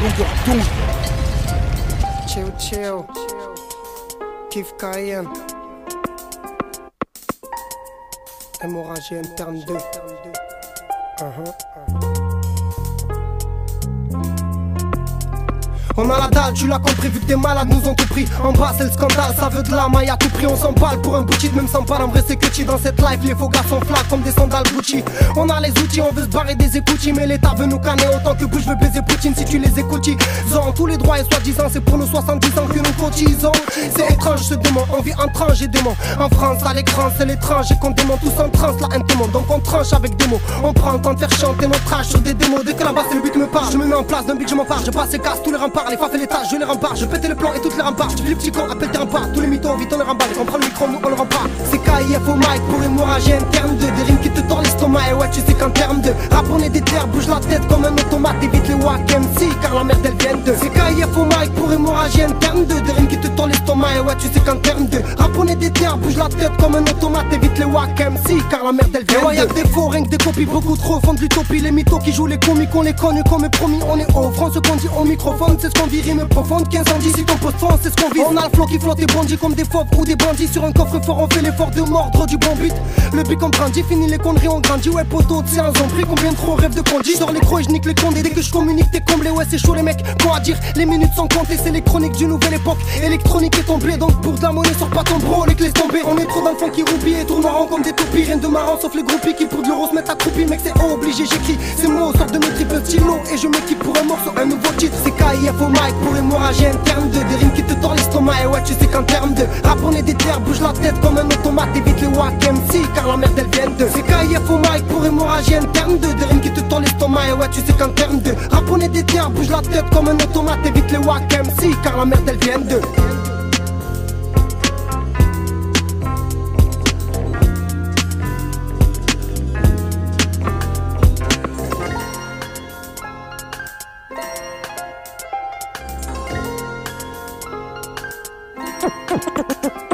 longueur d'onde. Chill, chill. Kiff Cayenne. Hémorragie interne 2. On a la dalle, tu l'as compris, vu que des malades nous ont tout pris. En bas c'est le scandale, ça veut de la maille à tout prix. On s'emballe pour un bouti, même sans balle. En vrai c'est que dans cette life, les faux gars sont flat comme des sandales Gucci. On a les outils, on veut se barrer des écoutis. Mais l'État veut nous canner autant que Bush veut baiser Poutine. Si tu les écoutes, ils ont tous les droits et soi-disant c'est pour nos 70 ans que nous cotisons. C'est étrange ce démon, on vit en tranche et démon. En France à l'écran c'est l'étrange et qu'on démonte tous en transe la haine monde. Donc on tranche avec des mots, on prend le temps de faire chanter notre trash sur des démos. Dès que là-bas c'est le but me part, je me mets en place d'un beat, je m'en pars. Je passe et casse tous les remparts, les faf et les tâches, je les rempare. Je pétais le plan et toutes les remparts. Je les petits cons, appelle tes remparts. Tous les mythos, vite on les remballe. On prend le micro, nous on le rempart. C'est KIF au mic pour hémorragie interne 2. Des rimes qui te tordent l'estomac et ouais tu sais qu'en termes de rap on est des terres, bouge la tête comme un automate. Évite les wack MC car la merde elle vient de. C'est KIF au mic pour hémorragie interne 2. Des rimes qui te tordent l'estomac et ouais tu sais qu'en termes de rap on est des terres, bouge la tête comme un automate. Évite les wack MC car la merde elle vient de. Y'a que des faux, rien que des copies, beaucoup trop fond de l'utopie. Les mythos qui jouent les comiques, on les connaît comme promis. On est au front, ce qu'on dit au microphone, c'est ce qu'on vit, rime profonde. 15 ans d'ici ton poste fond, c'est ce qu'on vit. On a le flow qui flotte et bondit comme des fauves ou des bandits. Sur un coffre fort, on fait l'effort de mordre du bon but. Le but qu'on brandit, fini les conneries, on grandit. Ouais, poteau, de séance, on pris combien trop rêve de conduire. Sors les crocs et je nique les condés. Dès que je communique, t'es comblé. Ouais, c'est chaud, les mecs, quoi à dire. Les minutes sont comptées, c'est les chroniques d'une nouvelle époque. Électronique est tombée, donc pour de la monnaie, sors pas ton bro, les clés tombées. On est trop dans le fond qui roupille et tourne en rond comme des toupies. Rien de marrant, sauf les groupies qui pour de l'euro se mettent accroupis. Mec, c'est obligé, j'écris ces mots, sortent de mes triples stylos. Et je m'équipe pour un morceau, un nouveau titre. C'est KIF au mic pour hémorragie interne 2. Des rimes qui te tordent l'estomac et ouais, tu sais qu'en termes de rap on est des terres, bouge la tête comme un automate. Évite les wack MC car la merde elle vient de. C'est KIF au mic pour hémorragie interne 2. Des rimes qui te tordent l'estomac et ouais, tu sais qu'en termes de rap on est des terres, bouge la tête comme un automate. Évite les wack MC car la merde elle vient de. Ha ha ha ha!